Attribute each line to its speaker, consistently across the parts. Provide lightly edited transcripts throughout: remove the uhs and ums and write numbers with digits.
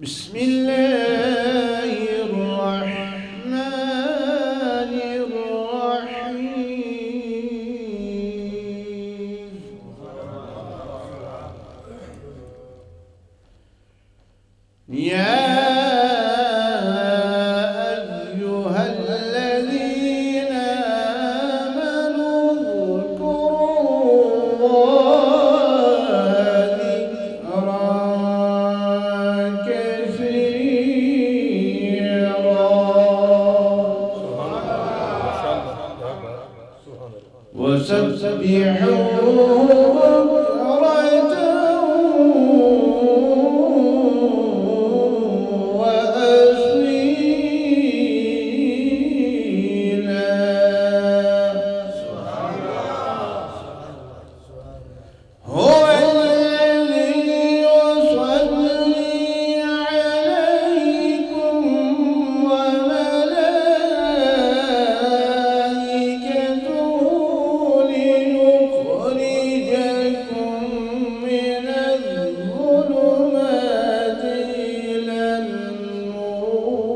Speaker 1: بسم الله الرحمن الرحيم يا أيها الذين آمنوا اذكروا الله ذكرا كثيرا وسبحوه بكرة هو الذي يصلي عليكم وملائكته ليخرجكم من الظلمات إلى النور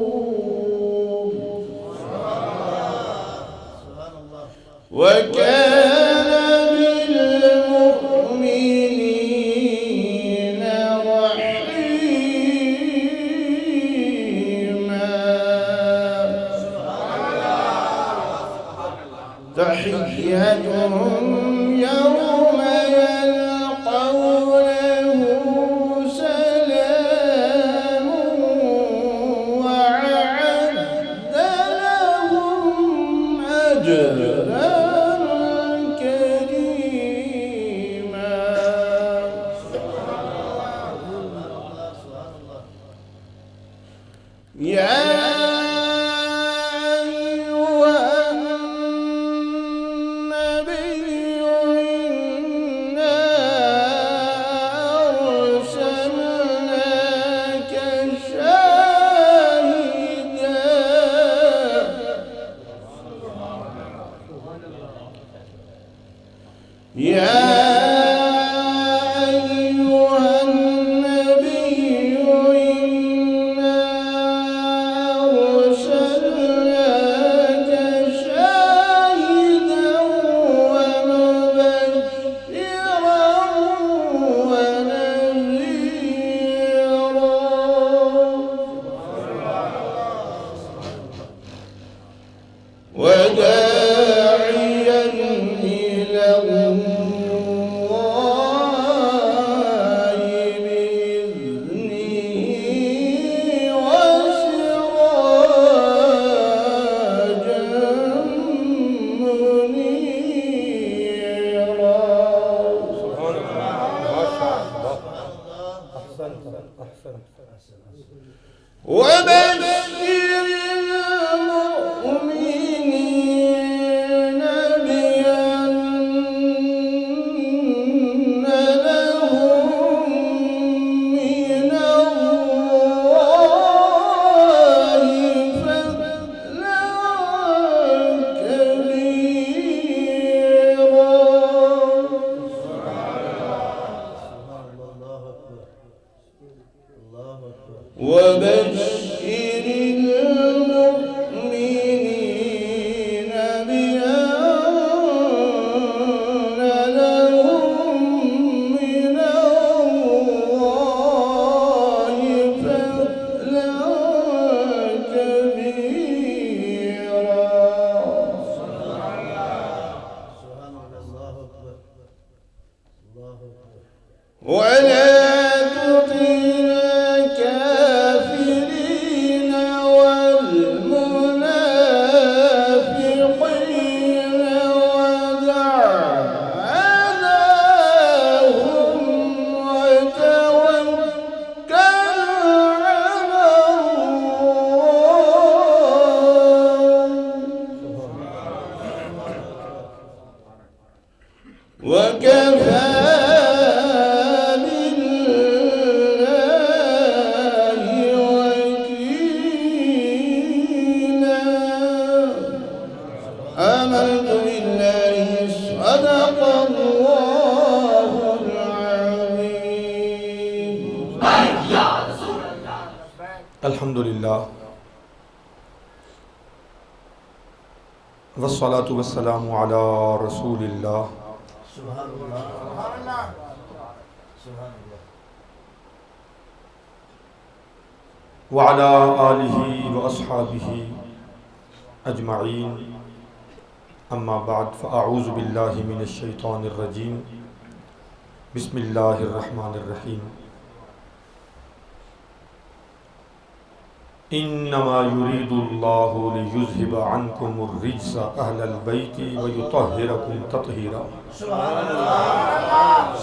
Speaker 1: وكان بالمؤمنين رحيما تحيتهم يوم يلقونه سلام وأعد لهم أجرا كريما يا أيها النبي إنا أرسلناك شاهدا يا أيها النبي إنا أرسلناك شاهدا ومبشرا ونذيرا وداعيا إلى الله بإذنه وسراجا منيرا وبشر المؤمنين بأن لهم من الله فضلا كبيرا وبشر المؤمنين بأن لهم من الله فضلا كبيرا ولا تطع الكافرين والمنافقين ودع أذاهم وتوكل على الله وكفى بالله
Speaker 2: الحمدللہ والصلاة والسلام علی رسول اللہ
Speaker 3: سبحان اللہ سبحان اللہ
Speaker 2: وعلی آلہ واصحابہ اجمعین اما بعد فاعوذ باللہ من الشیطان الرجیم بسم اللہ الرحمن الرحیم انما یرید اللہ لیذہب عنکم الرجس اہل البیت ویطہرکم تطہیرا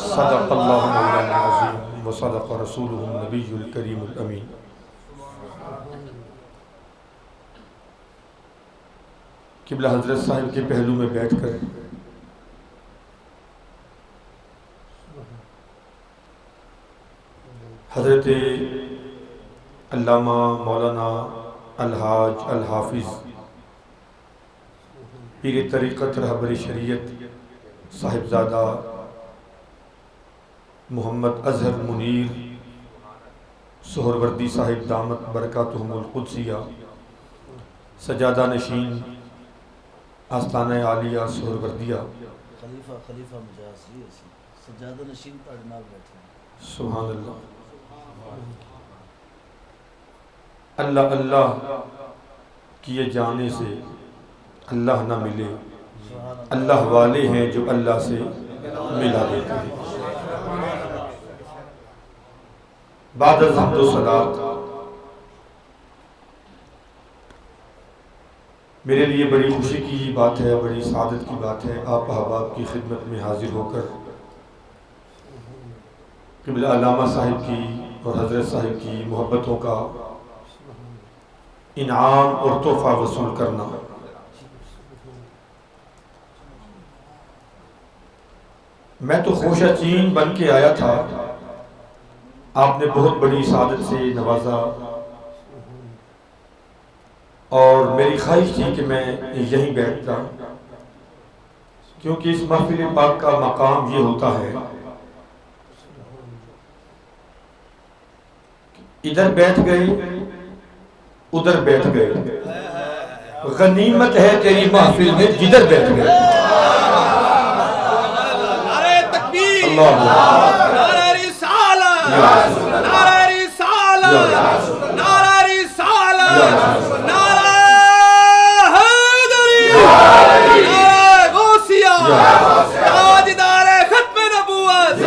Speaker 2: صدق اللہ مولانا العظیم وصدق رسولہ النبی الکریم الامین۔ قبلہ حضرت صاحب کے پہلو میں بیٹھ کر حضرت علامہ مولانا الحاج الحافظ پیر طریقت رہبر شریعت صاحبزادہ محمد اظہر منیر سہروردی صاحب دامت برکاتہم القدسیہ سجادہ نشین آستانہ عالیہ سہروردیہ
Speaker 3: خلیفہ مجاز سجادہ نشین پر نال بیٹھے
Speaker 2: سبحان اللہ۔ اللہ اللہ کیے جانے سے اللہ نہ ملے، اللہ والے ہیں جو اللہ سے ملا دیتے ہیں۔ بعد از حمد و صلات میرے لیے بڑی خوشی کی بات ہے، بڑی سعادت کی بات ہے آپ احباب کی خدمت میں حاضر ہو کر قبلہ علامہ صاحب کی اور حضرت صاحب کی محبتوں کا انعام اور تحفہ وصول کرنا۔ میں تو خوشہ چین بن کے آیا تھا، آپ نے بہت بڑی سعادت سے نوازا اور میری خواہش تھی کہ میں یہیں بیٹھتا، کیونکہ اس محفل پاک کا مقام یہ ہوتا ہے ادھر بیٹھ گئے ادھر بیٹھ گئے، غنیمت ہے تیری محفل میں جدھر بیٹھ گئے۔
Speaker 4: نعرہ تکبیر،
Speaker 2: اللہ
Speaker 4: نعرہ رسالت، نعرہ رسالت، نعرہ رسالت، نعرہ حیدری، نعرہ غوثیہ، تاجدار ختم نبوت،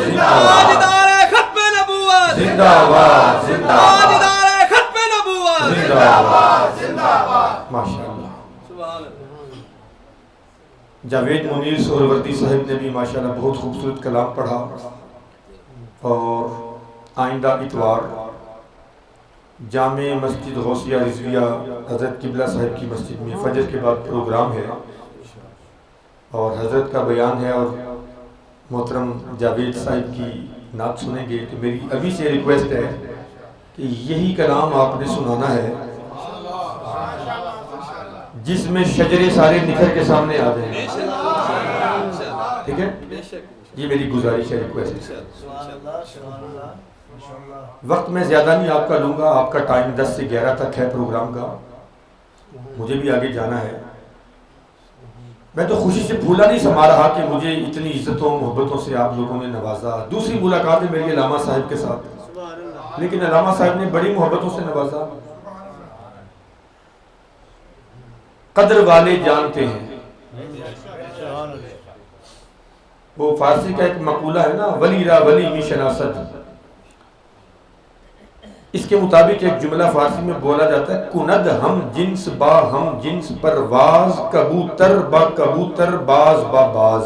Speaker 4: تاجدار ختم نبوت،
Speaker 2: زندہ باد، زندہ باد،
Speaker 4: تاجدار ختم نبوت،
Speaker 2: زندہ باد، زندہ باد، ماشاءاللہ۔
Speaker 4: سبحان اللہ۔
Speaker 2: جاوید منیر سہروردی صاحب نے بھی ماشاءاللہ بہت خوبصورت کلام پڑھا، اور آئندہ اتوار جامع مسجد غوثیہ رضویہ حضرت قبلہ صاحب کی مسجد میں فجر کے بعد پروگرام ہے اور حضرت کا بیان ہے اور محترم جاوید صاحب کی نعت سنیں گے، تو میری ابھی سے ریکویسٹ ہے کہ یہی کلام آپ نے سنانا ہے جس میں شجرے سارے نکھر کے سامنے آ جائیں، ٹھیک ہے؟ یہ میری گزارش ہے، ریکویسٹ ہے۔ وقت میں زیادہ نہیں آپ کا لوں گا، آپ کا ٹائم 10 سے 11 تک ہے پروگرام کا، مجھے بھی آگے جانا ہے۔ میں تو خوشی سے پھولا نہیں سما رہا کہ مجھے اتنی عزتوں محبتوں سے آپ لوگوں نے نوازا۔ دوسری ملاقات ہے میری علامہ صاحب کے ساتھ، لیکن علامہ صاحب نے بڑی محبتوں سے نوازا۔ قدر والے جانتے ہیں، وہ فارسی کا ایک مقولہ ہے نا، ولی را ولی می شناست، اس کے مطابق ایک جملہ فارسی میں بولا جاتا ہے، کند ہم جنس با ہم جنس پرواز، کبوتر با کبوتر باز با باز۔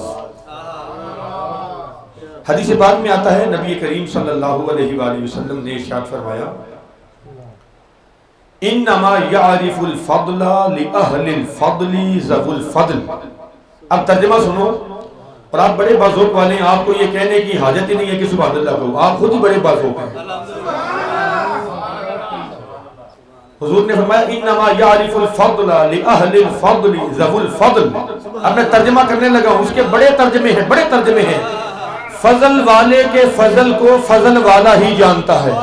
Speaker 2: حدیث پاک میں آتا ہے، نبی کریم صلی اللہ علیہ وآلہ وسلم نے ارشاد فرمایا، انما یعرف الفضل لأہل الفضل ذو الفضل۔ اب ترجمہ سنو، اور آپ بڑے بازوق والے ہیں، آپ کو یہ کہنے کی حاجت ہی نہیں ہے کہ سبحان اللہ کو، آپ خود ہی بڑے بازوق ہیں۔ حضور نے فرمایا انما یعرف الفضل لأہل الفضل ذو الفضل۔ اب میں ترجمہ کرنے لگا ہوں، اس کے بڑے ترجمے ہیں، بڑے ترجمے ہیں۔ فضل والے کے فضل کو فضل والا ہی جانتا ہے،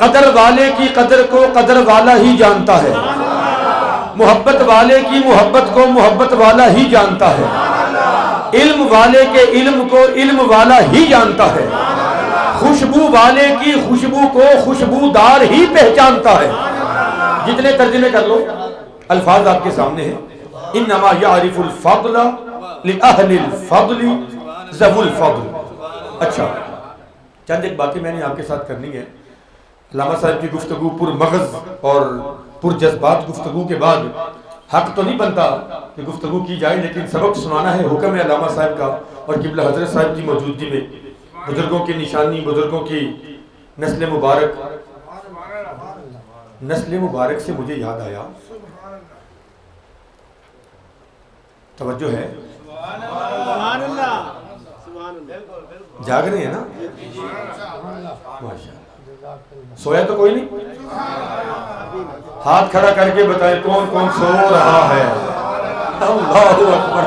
Speaker 2: قدر والے کی قدر کو قدر والا ہی جانتا ہے، محبت والے کی محبت کو محبت والا ہی جانتا ہے، علم والے کے علم کو علم والا ہی جانتا ہے، خوشبو والے کی خوشبو کو خوشبودار ہی پہچانتا ہے۔ جتنے ترجمے کر لو، الفاظ آپ کے سامنے ہیں۔ انما یعرف الفضل لأہل الفضل ذو الفضل۔ اچھا، چند ایک باتیں میں نے آپ کے ساتھ کرنی ہے۔ علامہ صاحب کی گفتگو پر مغز اور پر جذبات گفتگو کے بعد حق تو نہیں بنتا کہ گفتگو کی جائے، لیکن سبق سنانا ہے، حکم ہے علامہ صاحب کا اور قبلہ حضرت صاحب کی موجودگی میں۔ بزرگوں کی نشانی، بزرگوں کی نسل مبارک سے مجھے یاد آیا، توجہ ہے، جاگ رہے ہیں نا؟ سویا تو کوئی نہیں؟ ہاتھ کھڑا کر کے بتائیں کون کون سو رہا ہے؟ اللہ اکبر۔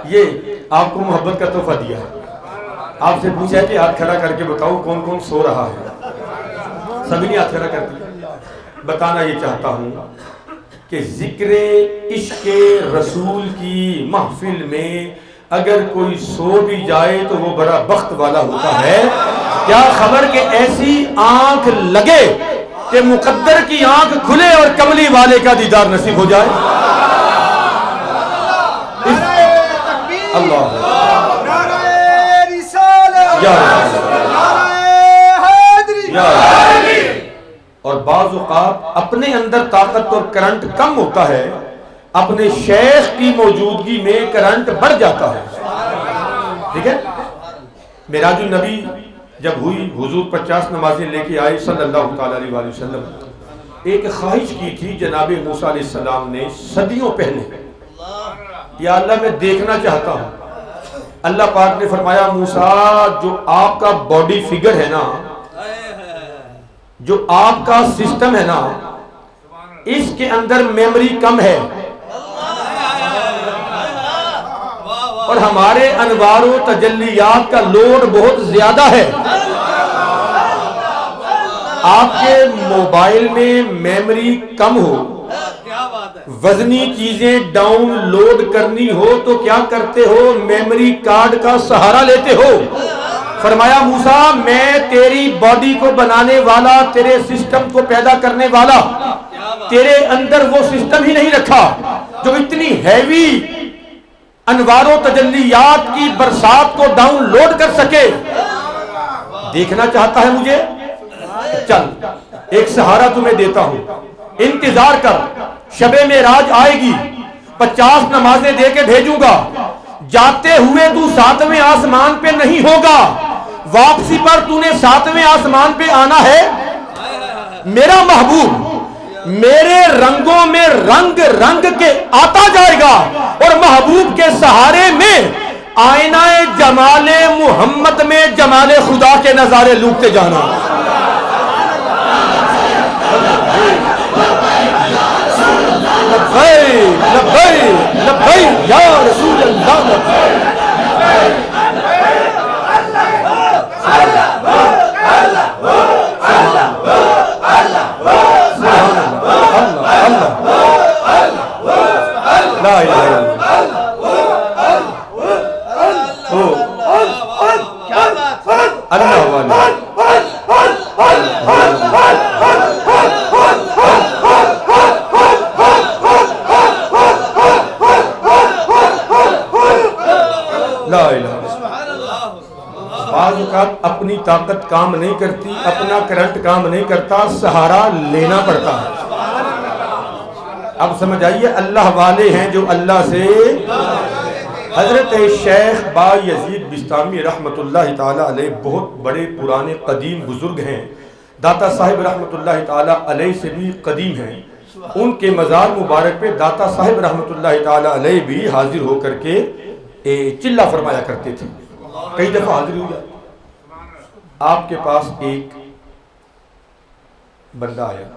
Speaker 2: یہ آپ کو محبت کا تحفہ دیا ہے، آپ سے پوچھا ہے کہ ہاتھ کھڑا کر کے بتاؤ کون کون سو رہا ہے؟ سبھی نے ہاتھ کھڑا کر دیا۔ بتانا یہ چاہتا ہوں کہ ذکر عشق رسول کی محفل میں اگر کوئی سو بھی جائے تو وہ بڑا بخت والا ہوتا ہے۔ کیا خبر کہ ایسی آنکھ لگے کہ مقدر کی آنکھ کھلے اور کملی والے کا دیدار نصیب ہو جائے۔ اللہ اور بعض اوقات اپنے اندر طاقت اور کرنٹ کم ہوتا ہے، اپنے شیخ کی موجودگی میں کرنٹ بڑھ جاتا ہے۔ ٹھیک ہے، معراج النبی جب ہوئی، حضور 50 نمازیں لے کے آئے صلی اللہ تعالی علیہ وسلم۔ ایک خواہش کی تھی جناب موسیٰ علیہ السلام نے صدیوں پہلے، یا اللہ میں دیکھنا چاہتا ہوں۔ اللہ پاک نے فرمایا موسیٰ جو آپ کا باڈی فگر ہے نا، جو آپ کا سسٹم ہے نا، اس کے اندر میموری کم ہے اور ہمارے انوار و تجلیات کا لوڈ بہت زیادہ ہے۔ آپ کے موبائل میں میموری کم ہو، وزنی چیزیں ڈاؤن لوڈ کرنی ہو تو کیا کرتے ہو؟ میموری کارڈ کا سہارا لیتے ہو۔ فرمایا موسیٰ میں تیری باڈی کو بنانے والا، تیرے سسٹم کو پیدا کرنے والا، تیرے اندر وہ سسٹم ہی نہیں رکھا جو اتنی ہیوی انوار و تجلیات کی برسات کو ڈاؤن لوڈ کر سکے۔ دیکھنا چاہتا ہے مجھے؟ چل ایک سہارا تمہیں دیتا ہوں، انتظار کر، شب معراج آئے گی، 50 نمازیں دے کے بھیجوں گا، جاتے ہوئے تو 7ویں آسمان پہ نہیں ہوگا، واپسی پر تو نے 7ویں آسمان پہ آنا ہے۔ میرا محبوب میرے رنگوں میں رنگ رنگ کے آتا جائے گا اور محبوب کے سہارے میں آئینہ جمال محمد میں جمال خدا کے نظارے لوٹتے جانا۔ لبیک لبیک لبیک یا رسول اللہ۔ لا الہ الا اللہ والے۔ بعض اوقات اپنی طاقت کام نہیں کرتی، اپنا کرنٹ کام نہیں کرتا، سہارا لینا پڑتا ہے۔ اب سمجھ آئیے، اللہ والے ہیں جو اللہ سے۔ حضرت شیخ با یزید بستامی رحمت اللہ تعالی علیہ بہت بڑے پرانے قدیم بزرگ ہیں، داتا صاحب رحمت اللہ تعالی علیہ سے بھی قدیم ہیں۔ ان کے مزار مبارک پہ داتا صاحب رحمت اللہ تعالی علیہ بھی حاضر ہو کر کے چلہ فرمایا کرتے تھے، کئی دفعہ حاضر ہو جائے۔ آپ کے پاس ایک بندہ آیا،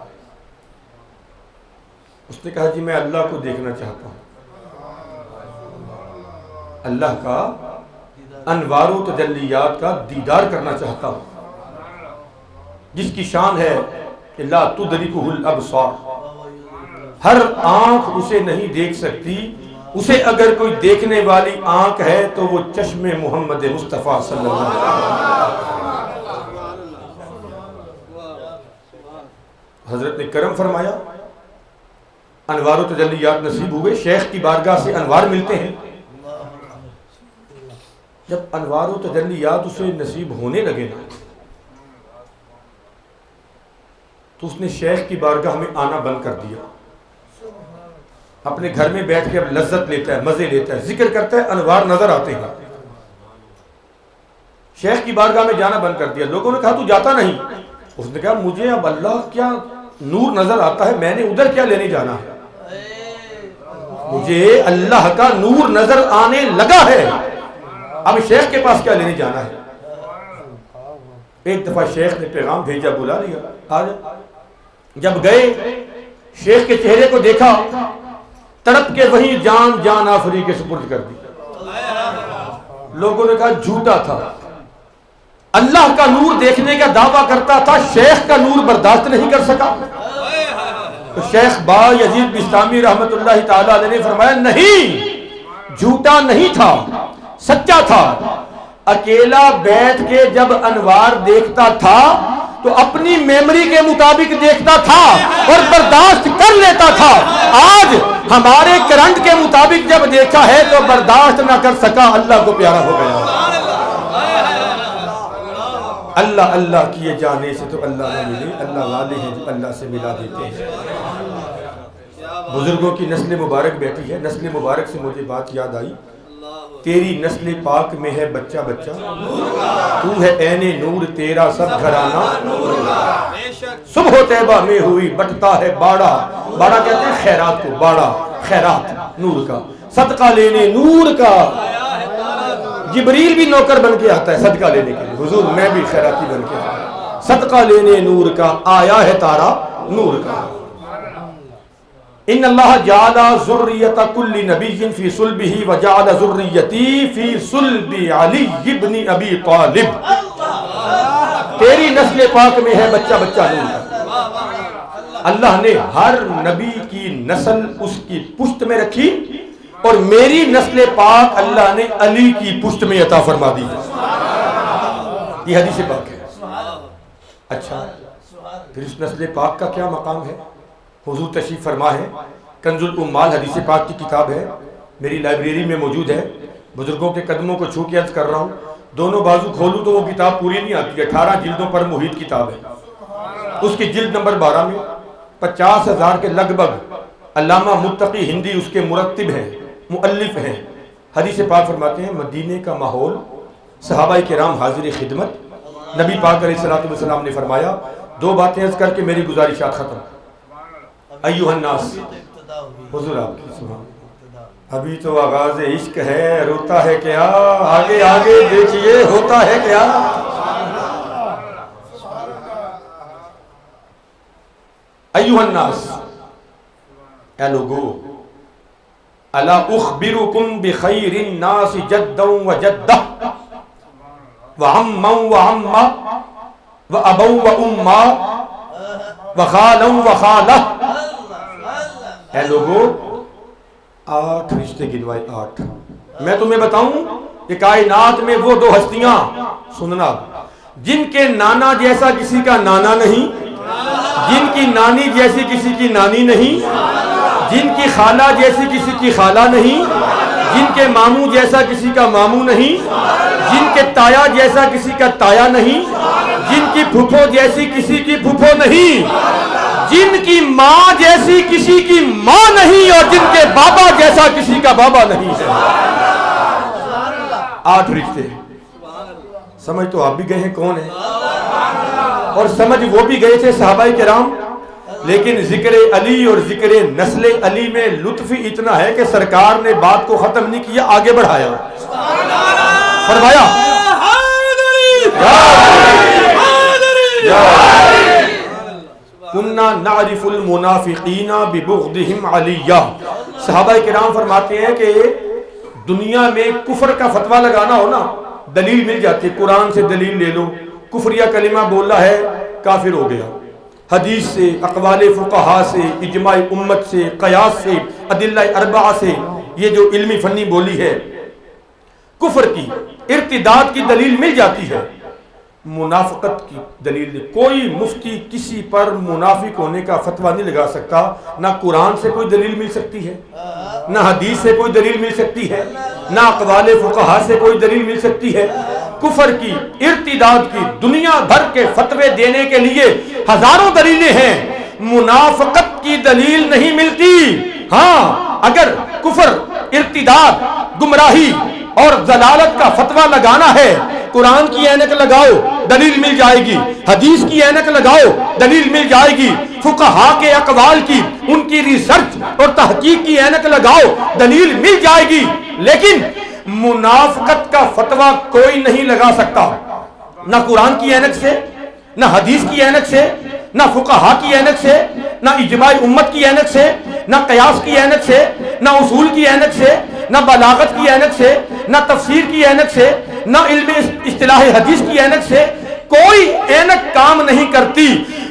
Speaker 2: اس نے کہا جی میں اللہ کو دیکھنا چاہتا ہوں، اللہ کا انوار و تجلیات کا دیدار کرنا چاہتا ہوں۔ جس کی شان ہے کہ لا تدرکہ الابصار، ہر آنکھ اسے نہیں دیکھ سکتی، اسے اگر کوئی دیکھنے والی آنکھ ہے تو وہ چشم محمد مصطفیٰ صلی اللہ علیہ وسلم۔ حضرت نے کرم فرمایا، انوار و تجلیات نصیب ہوئے، شیخ کی بارگاہ سے انوار ملتے ہیں۔ جب انوار و تجلیات اسے نصیب ہونے لگے نا تو اس نے شیخ کی بارگاہ میں آنا بند کر دیا، اپنے گھر میں بیٹھ کے اب لذت لیتا ہے، مزے لیتا ہے، ذکر کرتا ہے، انوار نظر آتے ہیں۔ شیخ کی بارگاہ میں جانا بند کر دیا۔ لوگوں نے کہا تو جاتا نہیں؟ اس نے کہا مجھے اب اللہ کیا نور نظر آتا ہے، میں نے ادھر کیا لینے جانا ہے، مجھے اللہ کا نور نظر آنے لگا ہے، اب شیخ کے پاس کیا لینے جانا ہے۔ ایک دفعہ شیخ نے پیغام بھیجا، بلا لیا، آجا۔ جب گئے شیخ کے چہرے کو دیکھا، تڑپ کے وہیں جان آفری کے سپرد کر دی۔ لوگوں نے کہا جھوٹا تھا، اللہ کا نور دیکھنے کا دعویٰ کرتا تھا، شیخ کا نور برداشت نہیں کر سکا۔ تو شیخ با یزید بستامی رحمت اللہ تعالیٰ علیہ نے فرمایا نہیں، جھوٹا نہیں تھا، سچا تھا۔ اکیلا بیٹھ کے جب انوار دیکھتا تھا تو اپنی میموری کے مطابق دیکھتا تھا اور برداشت کر لیتا تھا۔ آج ہمارے کرنٹ کے مطابق جب دیکھا ہے تو برداشت نہ کر سکا، اللہ کو پیارا ہو گیا۔ اللہ اللہ کیے جانے سے تو اللہ نہ ملے، اللہ والے ہیں جو اللہ سے ملا دیتے ہیں۔ بزرگوں کی نسل مبارک بیٹھی ہے، نسل مبارک سے مجھے بات یاد آئی، تیری نسل پاک میں ہے بچہ بچہ، تو ہے عین نور تیرا سب گھرانہ، صبح طیبہ میں ہوئی بٹتا ہے باڑا، باڑا کہتے ہیں خیرات کو، باڑا خیرات نور کا، صدقہ لینے نور کا۔ جبریل بھی نوکر بن کے آتا ہے صدقہ لینے کے لیے، حضور میں بھی خیراتی بن کے آتا ہوں، صدقہ لینے نور کا، آیا ہے تارا نور کا۔ ان اللہ جعل ذریۃ کل نبی فی صلبہ وجعل ذریتی فی صلب علی ابن ابی طالب۔ تیری نسل پاک میں ہے بچہ بچہ نور کا۔ اللہ نے ہر نبی کی نسل اس کی پشت میں رکھی اور میری نسل پاک اللہ نے علی کی پشت میں عطا فرما دی۔ یہ حدیث پاک ہے۔ اچھا پھر اس نسل پاک کا کیا مقام ہے؟ حضور تشریف فرما ہے، کنز الامال حدیث پاک کی کتاب ہے، میری لائبریری میں موجود ہے، بزرگوں کے قدموں کو چھو کے عرض کر رہا ہوں، دونوں بازو کھولوں تو وہ کتاب پوری نہیں آتی، 18 جلدوں پر محیط کتاب ہے۔ اس کی جلد نمبر 12 میں 50,000 کے لگ بھگ علامہ متقی ہندی اس کے مرتب ہیں، مؤلف ہیں۔ حدیث پاک فرماتے ہیں مدینے کا ماحول، صحابہ کرام حاضر خدمت، نبی پاک علیہ السلام نے فرمایا دو باتیں عرض کر کے میری گزارشات ختم۔ ایوہ الناس، حضور آپ کی سبحان، ابھی تو آغاز عشق ہے، روتا ہے کیا، آگے آگے دیکھئے ہوتا ہے کیا۔ ایوہ الناس، اے لوگو، الا اخبرکم بخیر الناس جدا و جدہ وعما وعما وابا و اما وخالا و خالہ۔ اے لوگو، 8 رشتے گنوائے، 8۔ میں تمہیں بتاؤں کہ کائنات میں وہ 2 ہستیاں، سننا، جن کے نانا جیسا کسی کا نانا نہیں، جن کی نانی جیسی کسی کی نانی نہیں، جن کی خالہ جیسی کسی کی خالہ نہیں، جن کے ماموں جیسا کسی کا ماموں نہیں، جن کے تایا جیسا کسی کا تایا نہیں، جن کی پھپھو جیسی کسی کی پھپھو نہیں، جن کی ماں جیسی کسی کی ماں نہیں، اور جن کے بابا جیسا کسی کا بابا نہیں ہے۔ 8 رشتے، سمجھ تو آپ بھی گئے ہیں کون ہیں، اور سمجھ وہ بھی گئے تھے صحابہ کرام، لیکن ذکر علی اور ذکر نسل علی میں لطف اتنا ہے کہ سرکار نے بات کو ختم نہیں کیا، آگے بڑھایا، فرمایا کُنَّا نَعْرِفُ الْمُنَافِقِينَ بِبُغْضِهِمْ عَلِيًّا۔ صحابہ کرام فرماتے ہیں کہ دنیا میں کفر کا فتوہ لگانا ہو نا، دلیل مل جاتی ہے، قرآن سے دلیل لے لو، کفریہ کلمہ بولا ہے کافر ہو گیا. حدیث سے، اقوال فقہا سے، اجماع امت سے، قیاس سے، ادلہ اربعہ سے یہ جو علمی فنی بولی ہے، کفر کی، ارتداد کی دلیل مل جاتی ہے، منافقت کی دلیل نہیں. کوئی مفتی کسی پر منافق ہونے کا فتویٰ نہیں لگا سکتا. نہ قرآن سے کوئی دلیل مل سکتی ہے، نہ حدیث سے کوئی دلیل مل سکتی ہے، نہ اقوال فقہا سے کوئی دلیل مل سکتی ہے. کفر کی، ارتداد کی، دنیا بھر کے فتوے دینے کے لیے ہزاروں دلیلیں ہیں، منافقت کی دلیل نہیں ملتی. ہاں اگر کفر، ارتداد، گمراہی اور ضلالت کا فتویٰ لگانا ہے، قرآن کی اینک لگاؤ، دلیل مل جائے گی. حدیث کی اینک لگاؤ، دلیل مل جائے گی. فقہا کے اقوال کی، ان کی ریسرچ اور تحقیق کی اینک لگاؤ، دلیل مل جائے گی. لیکن منافقت کا فتویٰ کوئی نہیں لگا سکتا، نہ قرآن کی اینک سے، نہ حدیث کی اینک سے، نہ فقہا کی اینک سے، نہ اجماع امت کی اینک سے، نہ قیاس کی اینک سے، نہ اصول کی اینک سے، نہ بلاغت کی اینک سے، نہ تفسیر کی اینک سے، نہ علم اصطلاح حدیث کی اینک سے. کوئی اینک کام نہیں کرتی.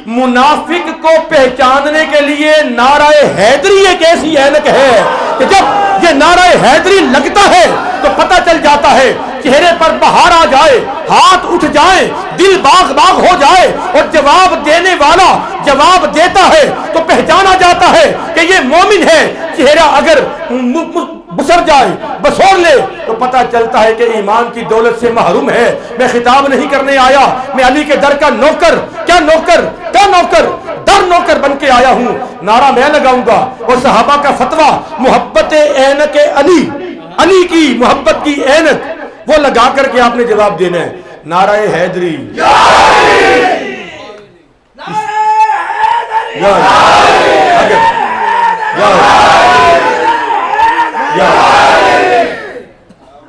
Speaker 2: منافق کو پہچاننے کے لیے نعرہ حیدری ایک ایسی اینک ہے کہ جب یہ نعرہ حیدری لگتا ہے تو پتہ چل جاتا ہے، چہرے پر بہار آ جائے، ہاتھ اٹھ جائے، دل باغ باغ ہو جائے، اور جواب دینے والا جواب دیتا ہے تو پہچانا جاتا ہے کہ یہ مومن ہے. چہرہ اگر بسر جائے، بسور لے، تو پتہ چلتا ہے کہ ایمان کی دولت سے محروم ہے. میں خطاب نہیں کرنے آیا، میں علی کے در کا نوکر، کیا نوکر، کیا نوکر، در نوکر بن کے آیا ہوں. نعرہ میں لگاؤں گا، اور صحابہ کا فتویٰ محبت اینک علی، علی کی محبت کی اینک وہ لگا کر کے آپ نے جواب دینا ہے. نعرہ حیدری،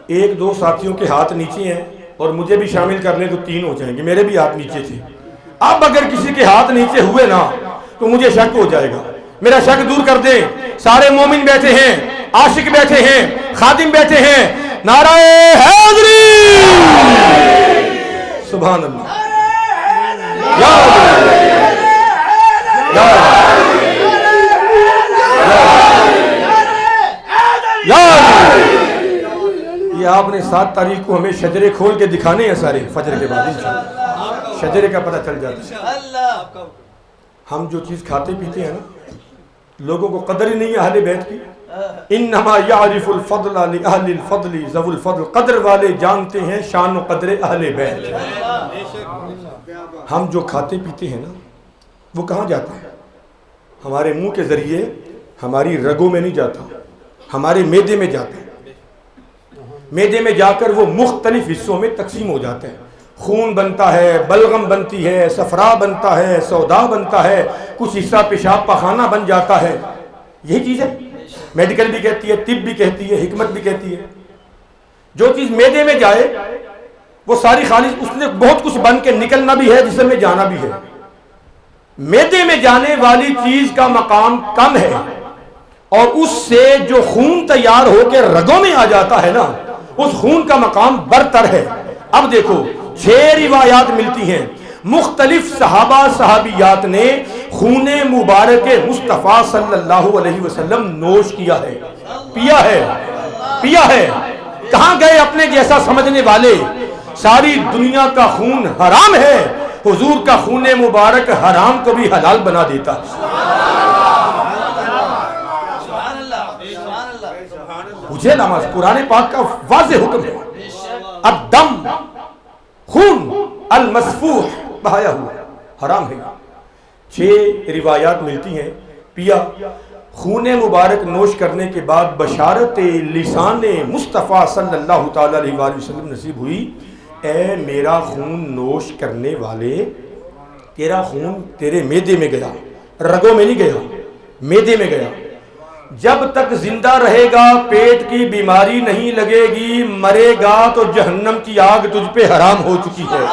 Speaker 2: ایک دو ساتھیوں کے ہاتھ نیچے ہیں اور مجھے بھی شامل کر لیں تو 3 ہو جائیں گے. میرے بھی ہاتھ نیچے تھے. اب اگر کسی کے ہاتھ نیچے ہوئے نا تو مجھے شک ہو جائے گا. میرا شک دور کر دیں. سارے مومن بیٹھے ہیں، عاشق بیٹھے ہیں، خادم بیٹھے ہیں. نعرہ حیدری، سبحان اللہ، یا یہ آپ نے 7 تاریخ کو ہمیں شجرے کھول کے دکھانے ہیں سارے فجر کے بعد انشاءاللہ. شجرے کا پتہ چل جاتا ہے. ہم جو چیز کھاتے پیتے ہیں نا، لوگوں کو قدر ہی نہیں ہے اہل بیت کی. انما یعرف الفضل لأہل الفضل ذو الفضل، قدر والے جانتے ہیں شان و قدر اہل بیت. ہم جو کھاتے پیتے ہیں نا وہ کہاں جاتا ہے؟ ہمارے منہ کے ذریعے ہماری رگوں میں نہیں جاتا، ہمارے معدے میں جاتا ہے. معدے میں جا کر وہ مختلف حصوں میں تقسیم ہو جاتا ہے. خون بنتا ہے، بلغم بنتی ہے، صفرا بنتا ہے، سودا بنتا ہے، کچھ حصہ پیشاب پخانہ بن جاتا ہے. یہی چیز ہے. میڈیکل بھی کہتی ہے، طب بھی کہتی ہے، حکمت بھی کہتی ہے. جو چیز معدے میں جائے وہ ساری خالص، اس نے بہت کچھ بن کے نکلنا بھی ہے، جسم میں جانا بھی ہے. معدے میں جانے والی چیز کا مقام کم ہے، اور اس سے جو خون تیار ہو کے رگوں میں آ جاتا ہے نا، اس خون کا مقام برتر ہے. اب دیکھو 6 روایات ملتی ہیں. مختلف صحابہ صحابیات نے خون مبارک مصطفیٰ صلی اللہ علیہ وسلم نوش کیا ہے، پیا ہے، پیا ہے. کہاں گئے اپنے جیسا سمجھنے والے؟ ساری دنیا کا خون حرام ہے، حضور کا خون مبارک حرام کو بھی حلال بنا دیتا ہے. مجھے نماز قرآن پاک کا واضح حکم ہے. الدم، خون المسفوح، بہایا ہوا حرام ہے. 6 روایات ملتی ہیں. پیا، خون مبارک نوش کرنے کے بعد بشارت لسان مصطفیٰ صلی اللہ تعالی علیہ وآلہ وسلم نصیب ہوئی، اے میرا خون نوش کرنے والے، تیرا خون تیرے معدے میں گیا، رگوں میں نہیں گیا، معدے میں گیا. جب تک زندہ رہے گا پیٹ کی بیماری نہیں لگے گی، مرے گا تو جہنم کی آگ تجھ پہ حرام ہو چکی ہے.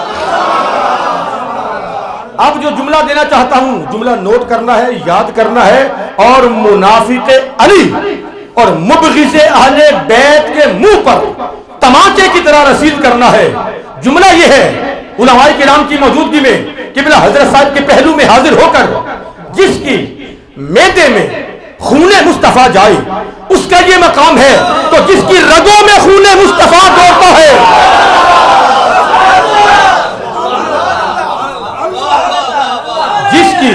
Speaker 2: اب جو جملہ دینا چاہتا ہوں، جملہ نوٹ کرنا ہے، یاد کرنا ہے، اور منافق علی اور مبغض اہل بیت کے منہ پر تماچے کی طرح رسید کرنا ہے. جملہ یہ ہے، علماء کرام کی موجودگی میں قبلہ حضرت صاحب کے پہلو میں حاضر ہو کر جس کی میدے میں خون مصطفیٰ جائے اس کا یہ مقام ہے، تو جس کی رگوں میں خون مصطفیٰ دوڑتا ہے جس کی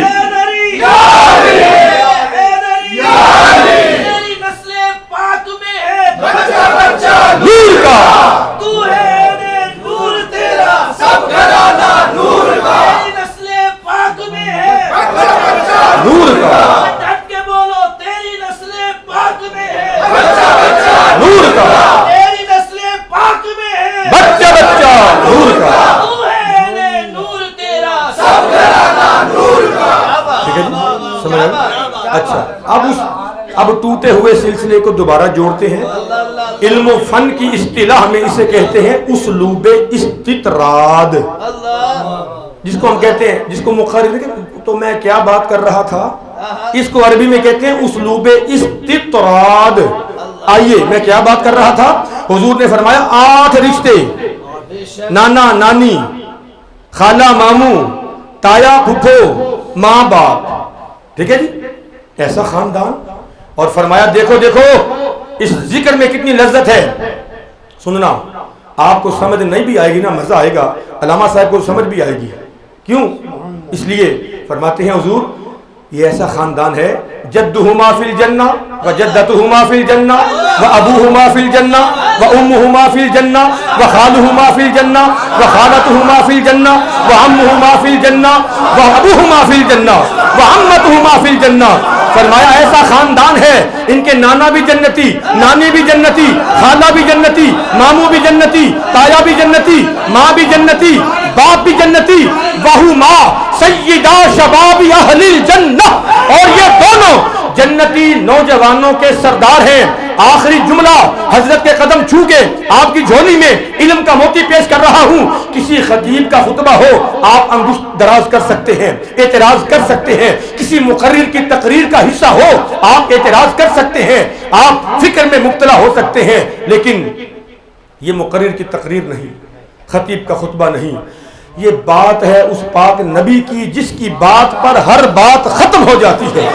Speaker 2: نور کا نور کا نور کا بچہ بچہ نور کا ٹھیک ہے جی، سمجھ آئے؟ اچھا اب ٹوٹے ہوئے سلسلے کو دوبارہ جوڑتے ہیں. علم و فن کی اصطلاح میں اسے کہتے ہیں اسلوب استطراد، جس کو ہم کہتے ہیں، جس کو مقرر تو میں کیا بات کر رہا تھا، اس کو عربی میں کہتے ہیں اسلوب استطراد. آئیے میں کیا بات کر رہا تھا. حضور نے فرمایا 8 رشتے، نانا نانی، خالہ ماموں، تایا پھپھو، ماں باپ، ٹھیک ہے جی، ایسا خاندان. اور فرمایا دیکھو دیکھو اس ذکر میں کتنی لذت ہے. سننا، آپ کو سمجھ نہیں بھی آئے گی نا، مزہ آئے گا، علامہ صاحب کو سمجھ بھی آئے گی. کیوں؟ اس لیے فرماتے ہیں حضور یہ ایسا خاندان ہے، جدہما فی الجنہ و جدتہما فی الجنہ و ابوہما فی الجنہ و امہما فی الجنہ و خالہما فی الجنہ و خالتہما فی الجنہ و عمہما فی الجنہ و ابوہما فی الجنہ و عمتہما فی الجنہ. فرمایا ایسا خاندان ہے، ان کے نانا بھی جنتی، نانی بھی جنتی، خالہ بھی جنتی، ماموں بھی جنتی، تایا بھی جنتی، ماں بھی جنتی، باپ بھی جنتی، وہما سیدہ شباب اہل الجنہ، اور یہ دونوں جنتی نوجوانوں کے سردار ہیں. آخری جملہ حضرت کے قدم چھو کے آپ کی جھولی میں علم کا موتی پیش کر رہا ہوں. کسی خطیب کا خطبہ ہو آپ انگشت دراز کر سکتے ہیں، اعتراض کر سکتے ہیں. کسی مقرر کی تقریر کا حصہ ہو آپ اعتراض کر سکتے ہیں، آپ فکر میں مبتلا ہو سکتے ہیں، لیکن یہ مقرر کی تقریر نہیں، خطیب کا خطبہ نہیں. یہ بات ہے اس پاک نبی کی جس کی بات پر ہر بات ختم ہو جاتی ہے.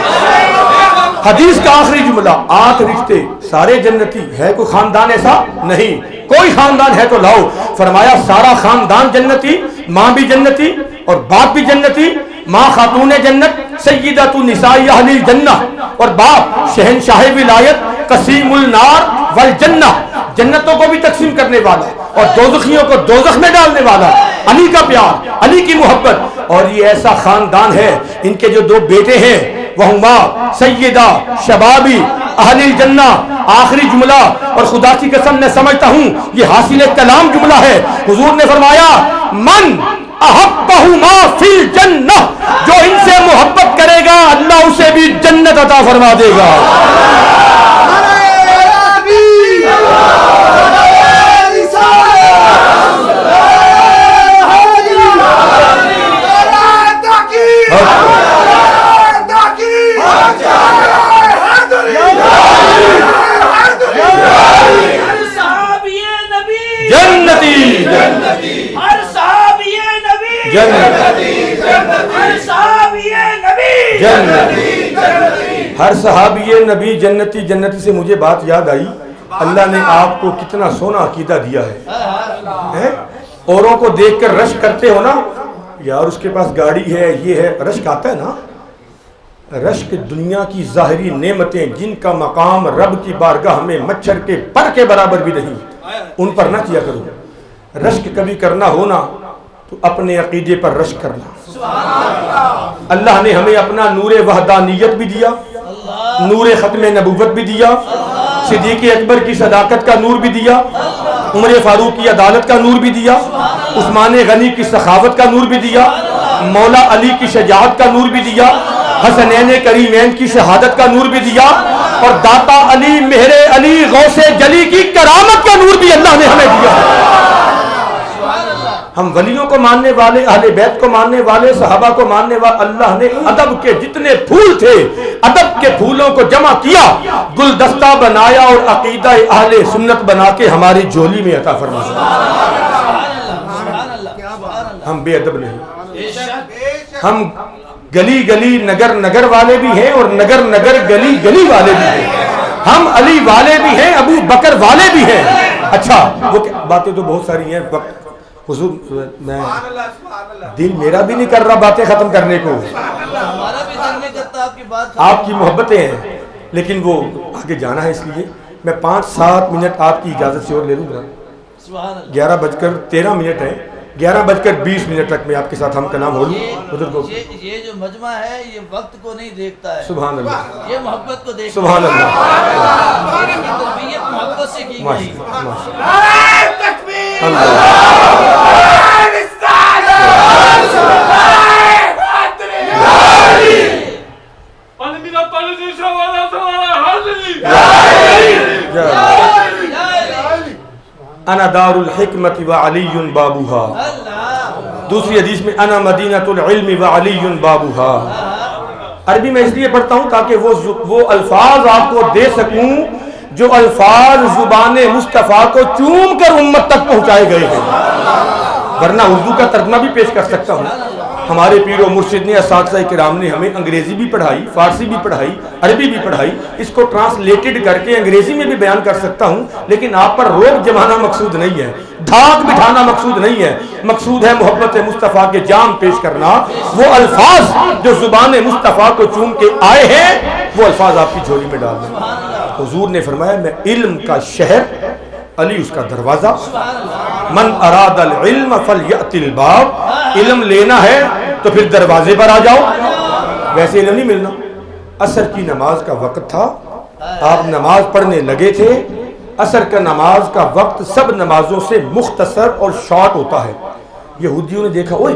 Speaker 2: حدیث کا آخری جملہ 8 رشتے سارے جنتی. ہے کوئی خاندان ایسا؟ نہیں. کوئی خاندان ہے تو لاؤ. فرمایا سارا خاندان جنتی، ماں بھی جنتی اور باپ بھی جنتی. ماں خاتون جنت سیدۃ النساء اہل الجنہ، اور باپ شہنشاہ ولایت قسیم النار والجنہ، جنتوں کو بھی تقسیم کرنے والا اور دوزخیوں کو دوزخ میں ڈالنے والا. علی کا پیار، علی کی محبت. اور یہ ایسا خاندان ہے، ان کے جو 2 بیٹے ہیں وہما سیدہ شبابی اہل الجنہ. آخری جملہ، اور خدا کی قسم میں سمجھتا ہوں یہ حاصل کلام جملہ ہے. حضور نے فرمایا من احبہما فی الجنہ، جو ان سے محبت کرے گا اللہ اسے بھی جنت عطا فرما دے گا. ہر صحابی نبی جنتی. جنتی سے مجھے بات یاد آئی، اللہ نے آپ کو کتنا سونا عقیدہ دیا ہے. اوروں کو دیکھ کر رشک کرتے ہو نا، یار اس کے پاس گاڑی ہے، یہ ہے، رشک آتا ہے نا. رشک دنیا کی ظاہری نعمتیں جن کا مقام رب کی بارگاہ میں مچھر کے پر کے برابر بھی نہیں، ان پر نہ کیا کرو. رشک کبھی کرنا ہونا تو اپنے عقیدے پر رشک کرنا. اللہ نے ہمیں اپنا نور وحدانیت بھی دیا، نور ختم نبوت بھی دیا، صدیق اکبر کی صداقت کا نور بھی دیا، عمر فاروق کی عدالت کا نور بھی دیا، عثمان غنی کی سخاوت کا نور بھی دیا، مولا علی کی شجاعت کا نور بھی دیا، حسنین کریمین کی شہادت کا نور بھی دیا، اور داتا علی، مہر علی، غوث جلی کی کرامت کا نور بھی اللہ نے ہمیں دیا. ہم ولیوں کو ماننے والے، اہل بیت کو ماننے والے، صحابہ کو ماننے والے، اللہ نے ادب کے جتنے پھول تھے ادب کے پھولوں کو جمع کیا، گلدستہ بنایا اور عقیدہ اہل سنت بنا کے ہماری جھولی میں عطا فرمایا. ہم بے ادب نہیں. ہم گلی گلی نگر نگر والے بھی ہیں اور نگر نگر گلی گلی والے بھی ہیں. ہم علی والے بھی ہیں, ابو بکر والے بھی ہیں. اچھا وہ باتیں تو بہت ساری ہیں, حضور میں دل میرا بھی نہیں کر رہا باتیں ختم کرنے کو,
Speaker 3: ہمارا بھی دل نہیں کرتا آپ کی بات.
Speaker 2: آپ کی محبتیں ہیں, لیکن وہ آگے جانا ہے, اس لیے میں 5-7 منٹ آپ کی اجازت سے اور لے لوں گا. 11:13 ہے, 11:20 تک میں آپ کے ساتھ ہم کا نام ہو لوں.
Speaker 3: یہ جو مجمع ہے یہ وقت کو نہیں دیکھتا ہے,
Speaker 2: سبحان اللہ,
Speaker 3: یہ محبت کو دیکھتا
Speaker 2: سبحان اللہ,
Speaker 3: ہے. تربیت محبت سے کی گئی.
Speaker 2: انا دار الحکمت و علی بابوہا. دوسری حدیث میں انا مدینۃ العلم و علی بابوہا. عربی میں اس لیے پڑھتا ہوں تاکہ وہ الفاظ آپ کو دے سکوں جو الفاظ زبان مصطفیٰ کو چوم کر امت تک پہنچائے گئے ہیں, ورنہ اردو کا ترجمہ بھی پیش کر سکتا ہوں. ہمارے پیر و مرشد نے, اساتذہ کرام نے ہمیں انگریزی بھی پڑھائی, فارسی بھی پڑھائی, عربی بھی پڑھائی. اس کو ٹرانسلیٹڈ کر کے انگریزی میں بھی بیان کر سکتا ہوں, لیکن آپ پر روک جمانا مقصود نہیں ہے, دھاک بٹھانا مقصود نہیں ہے. مقصود ہے محبت مصطفیٰ کے جام پیش کرنا. وہ الفاظ جو زبان مصطفیٰ کو چوم کے آئے ہیں وہ الفاظ آپ کی جھولی میں ڈال دیں. حضور نے فرمایا میں علم کا شہر, علی اس کا دروازہ. من اراد العلم فلیأت الباب. علم لینا ہے تو پھر دروازے پر آ جاؤ, ویسے علم نہیں ملنا. عصر کی نماز کا وقت تھا, آپ نماز پڑھنے لگے تھے. عصر کا نماز کا وقت سب نمازوں سے مختصر اور شارٹ ہوتا ہے. یہودیوں نے دیکھا اوئے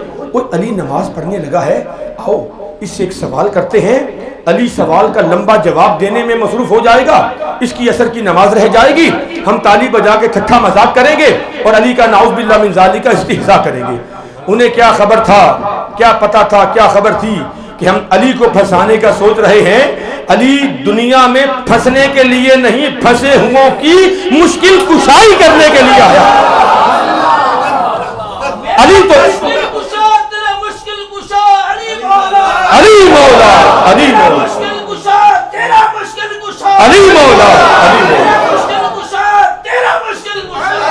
Speaker 2: علی نماز پڑھنے لگا ہے, آؤ اس سے ایک سوال کرتے ہیں. علی سوال کا لمبا جواب دینے میں مصروف ہو جائے گا, اس کی عصر کی نماز رہ جائے گی. ہم تالی بجا کے ٹھٹھا مذاق کریں گے اور علی کا نعوذ باللہ من ذالک کا استہزاء کریں گے. انہیں کیا خبر تھا, کیا پتا تھا, کیا خبر تھی کہ ہم علی کو پھنسانے کا سوچ رہے ہیں. علی دنیا میں پھنسنے کے لیے نہیں, پھنسے ہوں کی مشکل کشائی کرنے کے لیے آیا. علی تو علی مولا, علی مولا, علی مولا,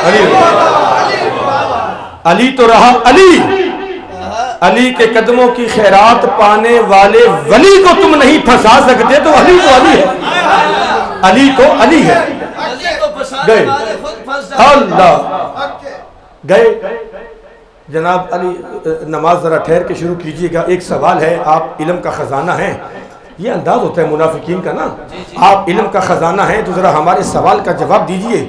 Speaker 2: علی مولا. علی تو رہا علی. علی کے قدموں کی خیرات پانے والے ولی کو تم نہیں پھنسا سکتے, تو علی تو علی ہے, علی تو علی ہے. گئے اللہ گئے. جناب علی نماز ذرا ٹھہر کے شروع کیجئے گا. ایک سوال ہے, آپ علم کا خزانہ ہیں, یہ انداز ہوتا ہے منافقین کا نا, آپ علم کا خزانہ ہیں تو ذرا ہمارے سوال کا جواب دیجئے.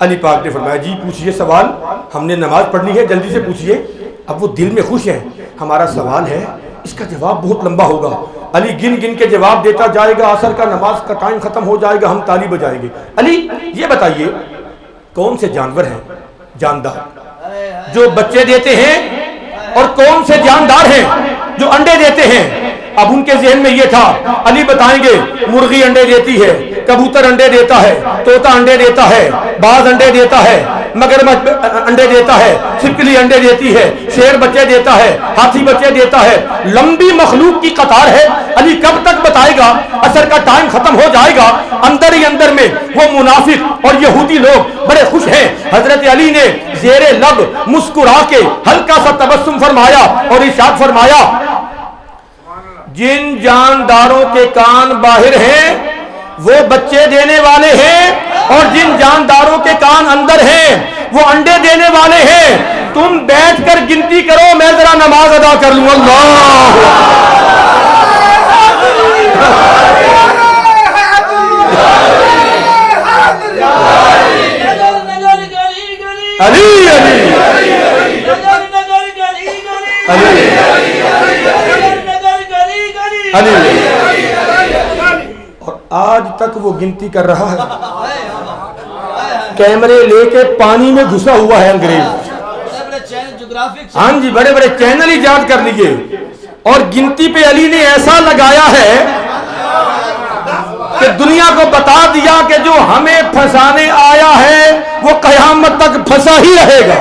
Speaker 2: علی پاک نے فرمایا جی پوچھئے سوال, ہم نے نماز پڑھنی ہے, جلدی سے پوچھئے. اب وہ دل میں خوش ہیں, ہمارا سوال ہے, اس کا جواب بہت لمبا ہوگا. علی گن گن کے جواب دیتا جائے گا, عصر کا نماز کا ٹائم ختم ہو جائے گا, ہم تالی بجائیں گے. علی یہ بتائیے کون سے جانور ہیں جاندار جو بچے دیتے ہیں, اور کون سے جاندار ہیں جو انڈے دیتے ہیں؟ اب ان کے ذہن میں یہ تھا, علی بتائیں گے مرغی انڈے دیتی ہے, کبوتر انڈے دیتا ہے, طوطا انڈے دیتا ہے, باز انڈے دیتا ہے, مگرمچھ انڈے دیتا ہے, چھپکلی انڈے دیتی ہے, شیر بچے دیتا ہے, ہاتھی بچے دیتا ہے. لمبی مخلوق کی قطار ہے. علی کب تک بتائے گا؟ عصر کا ٹائم ختم ہو جائے گا. اندر ہی اندر میں وہ منافق اور یہودی لوگ بڑے خوش ہیں. حضرت علی نے زیر لب مسکرا کے ہلکا سا تبسم فرمایا اور ارشاد فرمایا جن جانداروں کے کان باہر ہیں وہ بچے دینے والے ہیں, اور جن جانداروں کے کان اندر ہیں وہ انڈے دینے والے ہیں. تم بیٹھ کر گنتی کرو, میں ذرا نماز ادا کر لوں. علی علی اور آج تک وہ گنتی کر رہا ہے. کیمرے لے کے پانی میں گھسا ہوا ہے انگریز. ہاں جی, بڑے بڑے چینل ایجاد کر لیے, اور گنتی پہ علی نے ایسا لگایا ہے کہ دنیا کو بتا دیا کہ جو ہمیں پھنسانے آیا ہے وہ قیامت تک پھنسا ہی رہے گا.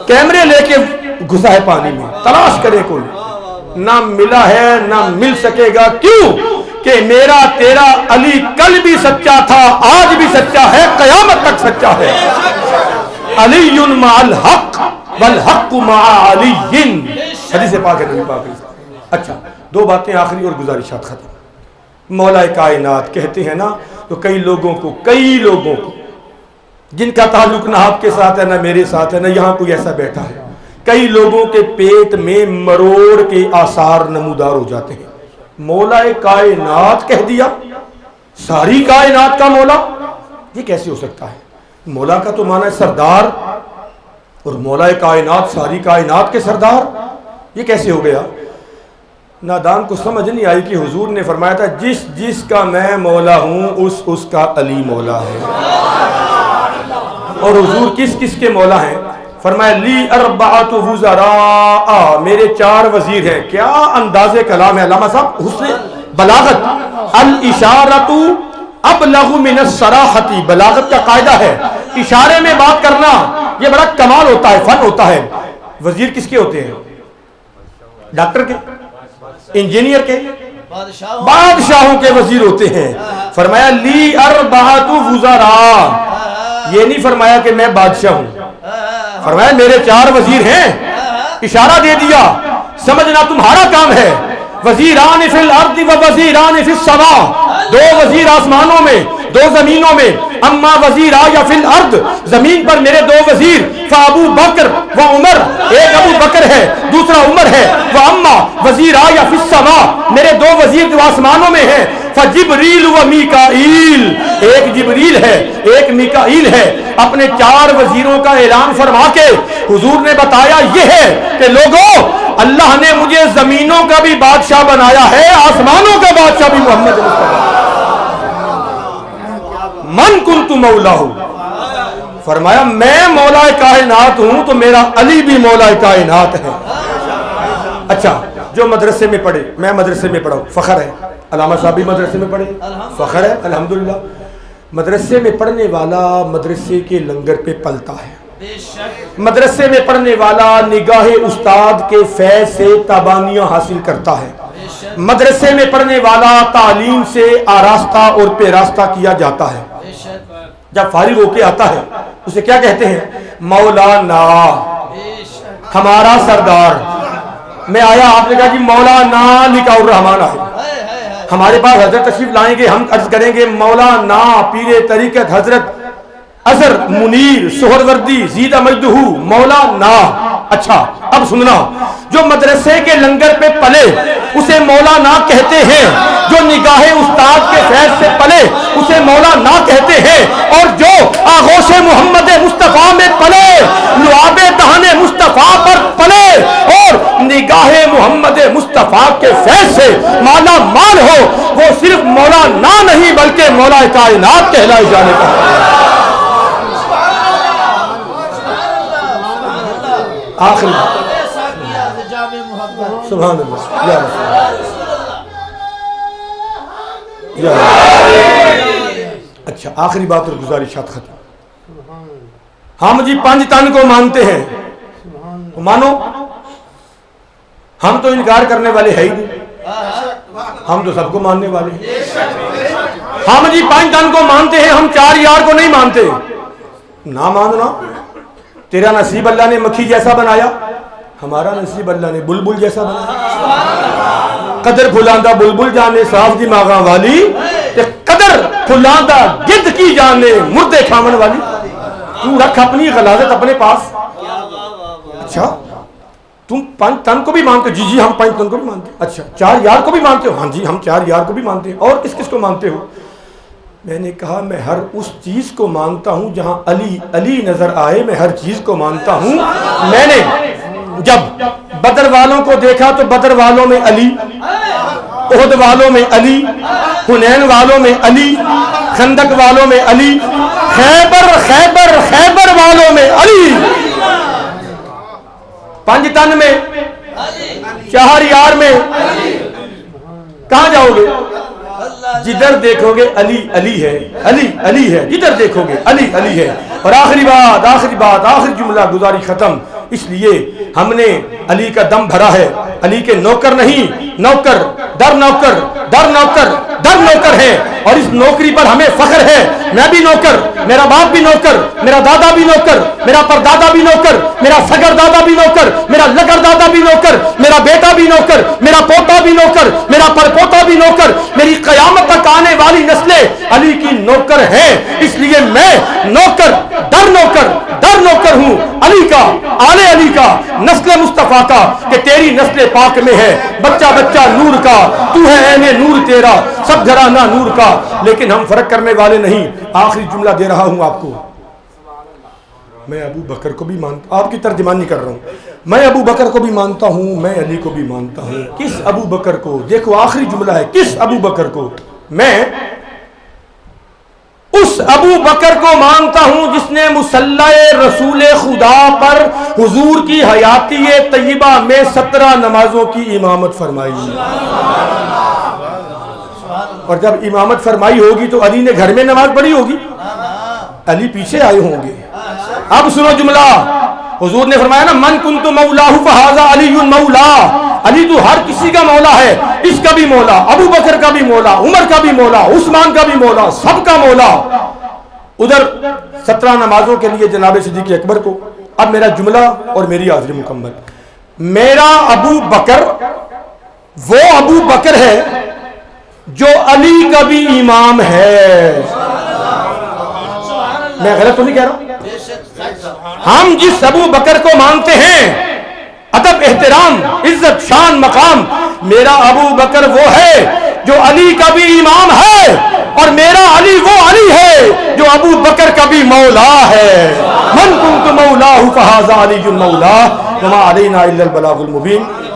Speaker 2: کیمرے لے کے گھسا ہے پانی میں، تلاش کرے کوئی، نہ ملا ہے نہ مل سکے گا۔ کیوں کہ میرا تیرا علی کل بھی سچا تھا، آج بھی سچا ہے، قیامت تک سچا ہے۔ علی مع الحق والحق مع علی، حدیث پاک ہے نبی پاک۔ اچھا، دو باتیں آخری اور گزارشات ختم۔ مولا کائنات کہتے ہیں نا، تو کئی لوگوں کو جن کا تعلق نہ آپ کے ساتھ ہے نہ میرے ساتھ ہے، نہ یہاں کوئی ایسا بیٹھا ہے، کئی لوگوں کے پیٹ میں مروڑ کے آثار نمودار ہو جاتے ہیں۔ مولا کائنات کہہ دیا، ساری کائنات کا مولا، یہ کیسے ہو سکتا ہے؟ مولا کا تو معنی ہے سردار، اور مولا کائنات ساری کائنات کے سردار، یہ کیسے ہو گیا؟ نادان کو سمجھ نہیں آئی کہ حضور نے فرمایا تھا جس کا میں مولا ہوں اس کا علی مولا ہے۔ اور حضور کس کے مولا ہیں؟ فرمایا لی اربعۃ وزراء، میرے 4 وزیر ہیں۔ کیا انداز کلام ہے علامہ صاحب، حسن بلاغت۔ الاشارۃ ابلغ من الصراحۃ، بلاغت کا قاعدہ ہے اشارے میں بات کرنا یہ بڑا کمال ہوتا ہے، فن ہوتا ہے۔ وزیر کس کے ہوتے ہیں؟ ڈاکٹر کے، انجینئر کے، بادشاہوں کے وزیر ہوتے ہیں۔ فرمایا لی اربعۃ وزراء، یہ نہیں فرمایا کہ میں بادشاہ ہوں، فرمایا میرے 4 وزیر ہیں، اشارہ دے دیا، سمجھنا تمہارا کام ہے۔ وزیران فی الارض و وزیران فی السماء، 2 وزیر آسمانوں میں، 2 زمینوں میں۔ اما وزیرا یا فی الارض، زمین پر میرے 2 وزیر، فابو بکر و عمر، ایک ابو بکر ہے دوسرا عمر ہے۔ واما وزیرا یا فی السماء، میرے 2 وزیر جو آسمانوں میں ہیں، فجبریل و میکائیل، ایک جبریل ہے ایک میکائیل ہے۔ اپنے 4 وزیروں کا اعلان فرما کے حضور نے بتایا یہ ہے کہ لوگوں، اللہ نے مجھے زمینوں کا بھی بادشاہ بنایا ہے، آسمانوں کا بادشاہ بھی محمد مصطفیٰ۔ من کنت مولا ہوں، فرمایا میں مولا کائنات ہوں تو میرا علی بھی مولا کائنات ہے۔ اچھا، جو مدرسے میں پڑھے، میں مدرسے میں پڑھا ہوں، فخر ہے۔ علامہ صاحب بھی مدرسے میں پڑھے، فخر ہے الحمدللہ۔ مدرسے میں پڑھنے والا مدرسے کے لنگر پہ پلتا ہے، مدرسے میں پڑھنے والا نگاہ استاد کے فیض سے تابانیاں حاصل کرتا ہے، مدرسے میں پڑھنے والا تعلیم سے آراستہ اور پیراستہ کیا جاتا ہے۔ جب فارغ ہو کے آتا ہے اسے کیا کہتے ہیں؟ مولانا، ہمارا سردار۔ میں آیا، آپ نے کہا کہ مولانا لکھا الرحمان آئے، ہمارے پاس حضرت تشریف لائیں گے، ہم عرض کریں گے مولانا پیر طریقت حضرت اظہر منیر سہروردی زیدہ مجدہ مولانا۔ اچھا، اب سننا، جو مدرسے کے لنگر پہ پلے اسے مولانا کہتے ہیں، جو نگاہ استاد کے فیض سے پلے اسے مولانا کہتے ہیں، اور جو آغوش محمد مصطفیٰ میں پلے، لعاب دہن مصطفیٰ پر پلے اور نگاہ محمد مصطفیٰ کے فیض سے مالا مال ہو، وہ صرف مولانا نہیں بلکہ مولا کائنات کہلائے جانے کا ہے۔ آخری سبحان اللہ، یا اچھا، آخری بات اور گزارشات ختم۔ ہم جی 5 تن کو مانتے ہیں، مانو، ہم تو انکار کرنے والے ہے ہی نہیں، ہم تو سب کو ماننے والے ہیں۔ ہم جی 5 تن کو مانتے ہیں، ہم 4 یار کو نہیں مانتے۔ نہ ماننا، تیرا نصیب اللہ نے مکھی جیسا بنایا، ہمارا نصیب اللہ نے بلبل جیسا بنایا۔ قدر پھلاندہ بلبل جانے صاف دماغاں والی، تے قدر پھلاندہ گد کی جانے مردے کھامن والی۔ تم رکھ اپنی غلاظت اپنے پاس۔ اچھا، تم 5 تن کو بھی مانتے ہو؟ جی ہم 5 تن کو بھی مانتے ہیں۔ اچھا، 4 یار کو بھی مانتے ہو؟ ہاں جی ہم 4 یار کو بھی مانتے ہیں۔ اور کس کو مانتے ہو؟ میں نے کہا میں ہر اس چیز کو مانتا ہوں جہاں علی علی نظر آئے، میں ہر چیز کو مانتا ہوں۔ میں نے جب بدر والوں کو دیکھا تو بدر والوں میں علی، احد والوں میں علی، حنین والوں میں علی، خندق والوں میں علی، خیبر والوں میں علی۔ 5 تن میں، 4 یار میں، کہاں جاؤ گے؟ جدھر دیکھو گے علی علی ہے، علی علی ہے، جدھر دیکھو گے علی علی ہے۔ اور آخری بات آخری جملہ گزاری ختم. اس لیے ہم نے علی کا دم بھرا ہے. علی کے نوکر نہیں، نوکر در نوکر در نوکر در نوکر ہیں، اور اس نوکری پر ہمیں فخر ہے. میں بھی نوکر، میرا باپ بھی نوکر، میرا دادا بھی نوکر، میرا پردادا بھی نوکر، میرا سگر دادا بھی نوکر، میرا لگر دادا بھی نوکر، میرا بیٹا بھی نوکر، میرا پوتا بھی نوکر، میرا پرپوتا بھی نوکر. میری قیامت تک آنے والی نسلیں علی کی نوکر ہیں. اس لیے میں نوکر در نوکر در نوکر ہوں علی کا، آل علی کا، نسل مصطفیٰ کا، کہ تیری نسل پاک میں ہے بچہ بچہ نور کا. تو ہے عین نور تیرا، سب گھرانہ نور کا. لیکن ہم فرق کرنے والے نہیں. آخری جملہ دے رہا ہوں آپ کو. میں ابو بکر کو بھی مانتا، آپ کی ترجمانی کر رہا ہوں. میں ابو بکر کو بھی مانتا ہوں، میں علی کو بھی مانتا ہوں. کس ابو بکر کو؟ دیکھو آخری جملہ ہے، کس ابو بکر کو؟ میں اس ابو بکر کو مانتا ہوں جس نے مصلی رسول خدا پر حضور کی حیاتی طیبہ میں 17 نمازوں کی امامت فرمائی. اور جب امامت فرمائی ہوگی تو علی نے گھر میں نماز پڑھی ہوگی، علی پیچھے آئے ہوں گے. اب سنو جملہ، حضور نے فرمایا نا من کنت مولاہ فہذا علی مولا. علی تو ہر کسی کا مولا ہے، اس کا بھی مولا، ابو بکر کا بھی مولا، عمر کا بھی مولا، عثمان کا بھی مولا، سب کا مولا. ادھر 17 نمازوں کے لیے جناب صدیق اکبر کو. اب میرا جملہ اور میری حاضری مکمل. میرا ابو بکر وہ ابو بکر ہے جو علی کا بھی امام ہے. میں غلط تو نہیں کہہ رہا ہوں؟ ہم جس ابو بکر کو مانتے ہیں، ادب احترام عزت شان مقام، میرا ابو بکر وہ ہے جو علی کا بھی امام ہے، اور میرا علی وہ علی ہے جو ابو بکر کا بھی مولا ہے. من کنت مولاہ فہذا علی مولا وما علینا الا البلاغ المبین.